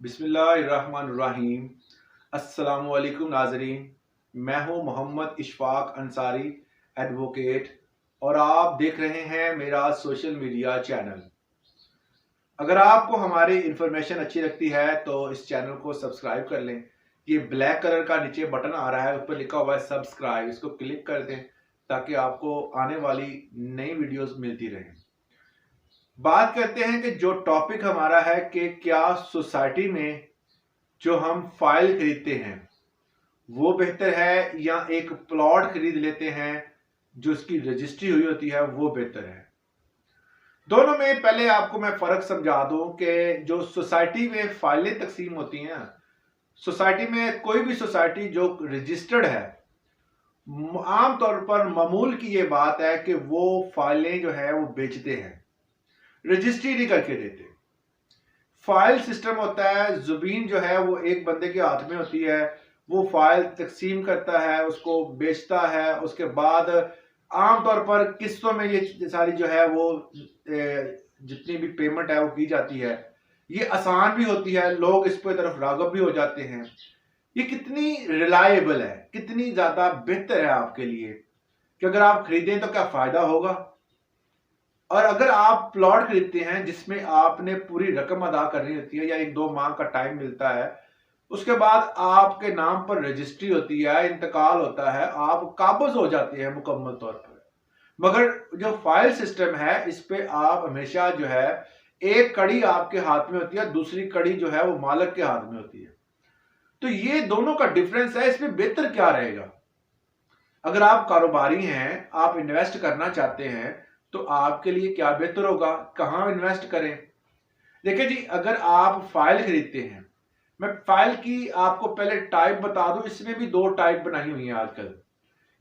बिस्मिल्लाहिर्रहमानिर्रहीम। अस्सलामुअलैकुम नाजरीन, मैं हूं मोहम्मद इशफाक अंसारी, एडवोकेट, और आप देख रहे हैं मेरा सोशल मीडिया चैनल। अगर आपको हमारी इंफॉर्मेशन अच्छी लगती है तो इस चैनल को सब्सक्राइब कर लें। ये ब्लैक कलर का नीचे बटन आ रहा है, उस पर लिखा हुआ है सब्सक्राइब, इसको क्लिक कर दें ताकि आपको आने वाली नई वीडियोस मिलती रहें। बात करते हैं कि जो टॉपिक हमारा है कि क्या सोसाइटी में जो हम फाइल खरीदते हैं वो बेहतर है या एक प्लॉट खरीद लेते हैं जो उसकी रजिस्ट्री हुई होती है वो बेहतर है। दोनों में पहले आपको मैं फर्क समझा दूं कि जो सोसाइटी में फाइलें तकसीम होती हैं, सोसाइटी में कोई भी सोसाइटी जो रजिस्टर्ड है, आमतौर पर मामूल की ये बात है कि वो फाइलें जो है वो बेचते हैं, रजिस्ट्री नहीं करके देते। फाइल सिस्टम होता है, जुबीन जो है वो एक बंदे के हाथ में होती है, वो फाइल तकसीम करता है, उसको बेचता है, उसके बाद आमतौर पर किस्तों में ये सारी जो है वो जितनी भी पेमेंट है वो की जाती है। ये आसान भी होती है, लोग इस पर तरफ राग़िब भी हो जाते हैं। ये कितनी रिलायबल है, कितनी ज्यादा बेहतर है आपके लिए कि अगर आप खरीदें तो क्या फायदा होगा, और अगर आप प्लॉट खरीदते हैं जिसमें आपने पूरी रकम अदा करनी होती है या 1-2 माह का टाइम मिलता है, उसके बाद आपके नाम पर रजिस्ट्री होती है, इंतकाल होता है, आप काबिज हो जाते हैं मुकम्मल तौर पर। मगर जो फाइल सिस्टम है इस पे आप हमेशा जो है एक कड़ी आपके हाथ में होती है, दूसरी कड़ी जो है वो मालिक के हाथ में होती है। तो ये दोनों का डिफरेंस है, इसमें बेहतर क्या रहेगा? अगर आप कारोबारी हैं, आप इन्वेस्ट करना चाहते हैं, तो आपके लिए क्या बेहतर होगा, कहां इन्वेस्ट करें? देखिए जी, अगर आप फाइल खरीदते हैं, मैं फाइल की आपको पहले टाइप बता दूं, इसमें भी 2 टाइप बनाई हुई हैं आजकल।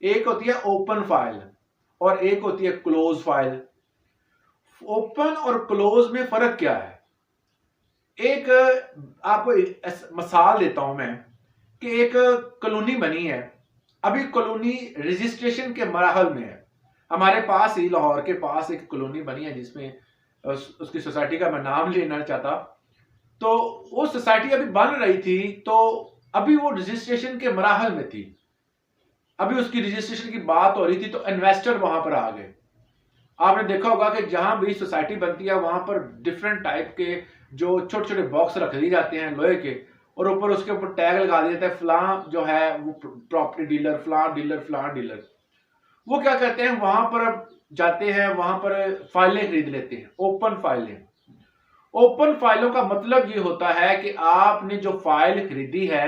एक होती है ओपन फाइल और एक होती है क्लोज फाइल। ओपन और क्लोज में फर्क क्या है? एक आपको मिसाल देता हूं मैं कि एक कॉलोनी बनी है, अभी कॉलोनी रजिस्ट्रेशन के मराहल में है। हमारे पास ही लाहौर के पास एक कॉलोनी बनी है जिसमें उसकी सोसाइटी का मैं नाम लेना चाहता, तो वो सोसाइटी अभी बन रही थी, तो अभी वो रजिस्ट्रेशन के मराहल में थी, अभी उसकी रजिस्ट्रेशन की बात हो रही थी, तो इन्वेस्टर वहां पर आ गए। आपने देखा होगा कि जहां भी सोसाइटी बनती है वहां पर डिफरेंट टाइप के जो छोटे छोटे बॉक्स रख दिए जाते हैं लोहे के, और ऊपर उसके ऊपर टैग लगा दिया जाता है, फलां जो है वो प्रॉपर्टी डीलर, फलां डीलर, फलां डीलर। वो क्या कहते हैं, वहां पर जाते हैं, वहां पर फाइलें खरीद लेते हैं, ओपन फाइलें। ओपन फाइलों का मतलब ये होता है कि आपने जो फाइल खरीदी है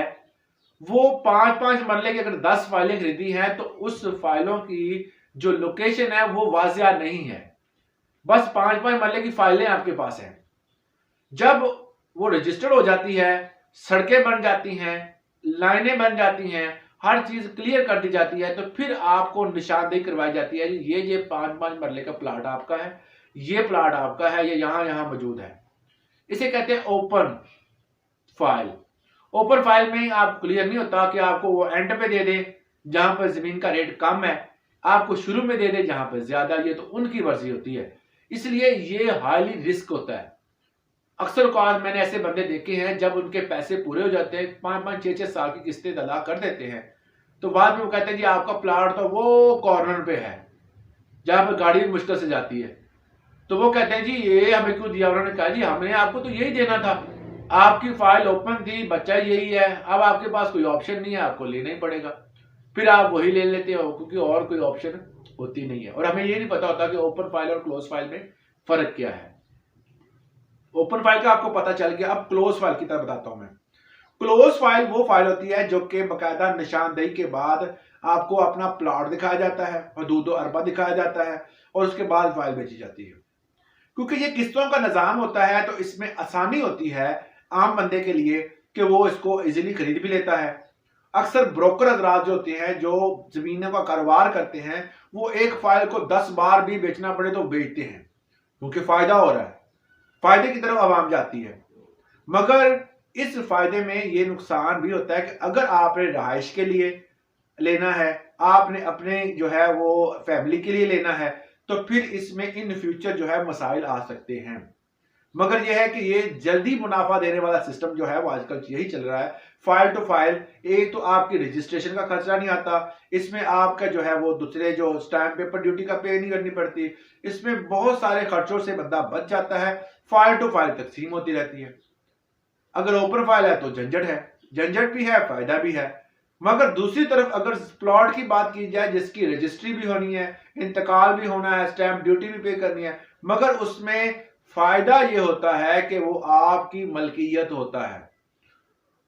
वो 5-5 मरले की, अगर 10 फाइलें खरीदी हैं तो उस फाइलों की जो लोकेशन है वो वाजिया नहीं है, बस 5-5 मरले की फाइलें आपके पास हैं। जब वो रजिस्टर्ड हो जाती है, सड़कें बन जाती हैं, लाइनें बन जाती हैं, हर चीज क्लियर कर दी जाती है, तो फिर आपको निशानदेही करवाई जाती है, ये 5-5 मरले का प्लाट आपका है, ये प्लाट आपका है, ये यहां यहां मौजूद है। इसे कहते हैं ओपन फाइल। ओपन फाइल में आप क्लियर नहीं होता कि आपको वो एंड पे दे दे जहां पर जमीन का रेट कम है, आपको शुरू में दे दे जहां पर ज्यादा, ये तो उनकी मर्जी होती है, इसलिए ये हाईली रिस्क होता है। अक्सर कॉल मैंने ऐसे बंदे देखे हैं, जब उनके पैसे पूरे हो जाते हैं, 5-5 6-6 साल की किस्तें अदा कर देते हैं, तो बाद में वो कहते हैं जी आपका प्लाट तो वो कॉर्नर पे है जहां पर गाड़ी भी मुश्किल से जाती है। तो वो कहते हैं जी ये हमें क्यों दिया? उन्होंने कहा जी हमने आपको तो यही देना था, आपकी फाइल ओपन थी, बच्चा यही है, अब आपके पास कोई ऑप्शन नहीं है, आपको लेना ही पड़ेगा। फिर आप वही ले लेते हो क्योंकि और कोई ऑप्शन होती नहीं है। और हमें ये नहीं पता होता कि ओपन फाइल और क्लोज फाइल में फर्क क्या है। ओपन फाइल का आपको पता चल गया, अब क्लोज फाइल की तरफ बताता हूं मैं। क्लोज फाइल वो फाइल होती है जो कि बकायदा निशानदेही के बाद आपको अपना प्लॉट दिखाया जाता है, हदूद अरबा दिखाया जाता है, और उसके बाद फाइल बेची जाती है। क्योंकि ये किस्तों का निजाम होता है तो इसमें आसानी होती है आम बंदे के लिए कि वो इसको इजीली खरीद भी लेता है। अक्सर ब्रोकर हजरात जो होते हैं, जो जमीनों का कारोबार करते हैं, वो एक फाइल को 10 बार भी बेचना पड़े तो बेचते हैं क्योंकि फायदा हो रहा है, फायदे की तरफ आवाम जाती है। मगर इस फायदे में ये नुकसान भी होता है कि अगर आपने रहाइश के लिए लेना है, आपने अपने जो है वो फैमिली के लिए लेना है, तो फिर इसमें इन फ्यूचर जो है मसाइल आ सकते हैं। मगर यह है कि ये जल्दी मुनाफा देने वाला सिस्टम जो है वो आजकल यही चल रहा है, फाइल टू फाइल। एक तो आपकी रजिस्ट्रेशन का खर्चा नहीं आता, इसमें आपका जो है वो दूसरे जो स्टैंप पेपर ड्यूटी का पे नहीं करनी पड़ती, इसमें बहुत सारे खर्चों से बंदा बच जाता है। फाइल टू फाइल तकसीम होती रहती है। अगर ओपन फाइल है तो झंझट है, झंझट भी है, फायदा भी है। मगर दूसरी तरफ अगर प्लॉट की बात की जाए जिसकी रजिस्ट्री भी होनी है, इंतकाल भी होना है, स्टैंप ड्यूटी भी पे करनी है, मगर उसमें फायदा ये होता है कि वो आपकी मलकियत होता है।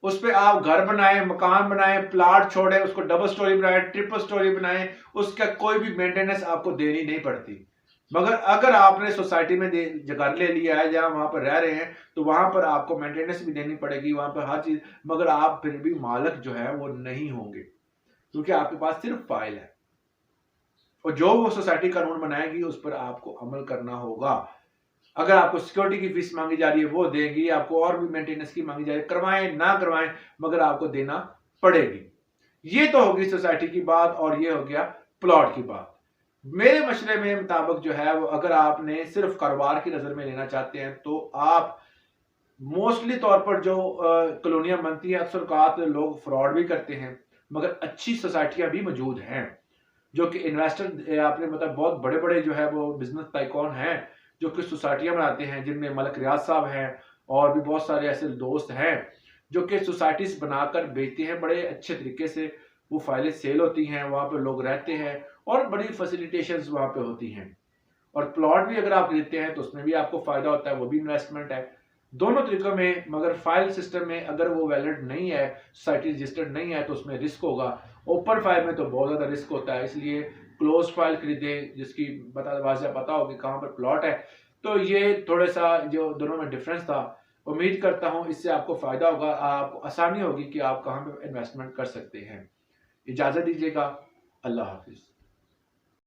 उस पर आप घर बनाएं, मकान बनाएं, प्लाट छोड़ें, उसको डबल स्टोरी बनाएं, ट्रिपल स्टोरी बनाएं, उसका कोई भी मेंटेनेंस आपको देनी नहीं पड़ती। मगर अगर आपने सोसाइटी में घर ले लिया है जहां वहां पर रह रहे हैं तो वहां पर आपको मेंटेनेंस भी देनी पड़ेगी, वहां पर हर चीज, मगर आप फिर भी मालिक जो है वो नहीं होंगे क्योंकि आपके पास सिर्फ फाइल है। और जो वो सोसाइटी कानून बनाएगी उस पर आपको अमल करना होगा। अगर आपको सिक्योरिटी की फीस मांगी जा रही है वो देंगी, आपको और भी मेंटेनेंस की मांगी जा रही है, करवाएं ना करवाएं मगर आपको देना पड़ेगी। ये तो होगी सोसाइटी की बात और ये हो गया प्लॉट की बात। मेरे मशवरे में मुताबिक जो है वो अगर आपने सिर्फ कारोबार की नजर में लेना चाहते हैं तो आप मोस्टली तौर पर जो कॉलोनियां बनती है अक्सर औकात लोग फ्रॉड भी करते हैं, मगर अच्छी सोसाइटियां भी मौजूद हैं जो कि इन्वेस्टर आपने मतलब बहुत बड़े बड़े जो है वो बिजनेस टाइकॉन हैं जो कि सोसाइटियां बनाते हैं, जिनमें मलक रियाज साहब हैं और भी बहुत सारे ऐसे दोस्त हैं जो कि सोसाइटीज बनाकर बेचते हैं बड़े अच्छे तरीके से। वो फाइलें सेल होती हैं, वहां पर लोग रहते हैं और बड़ी फैसिलिटेशंस वहां पे होती हैं। और प्लॉट भी अगर आप खरीदते हैं तो उसमें भी आपको फायदा होता है, वो भी इन्वेस्टमेंट है। दोनों तरीकों में, मगर फाइल सिस्टम में अगर वो वैलिड नहीं है, सोसाइटी रजिस्टर्ड नहीं है तो उसमें रिस्क होगा। ओपन फाइल में तो बहुत ज्यादा रिस्क होता है, इसलिए क्लोज फाइल खरीदें जिसकी पता हो कि कहाँ पर प्लॉट है। तो ये थोड़ा सा जो दोनों में डिफरेंस था, उम्मीद करता हूँ इससे आपको फायदा होगा, आपको आसानी होगी कि आप कहाँ पे इन्वेस्टमेंट कर सकते हैं। इजाजत दीजिएगा, अल्लाह हाफिज।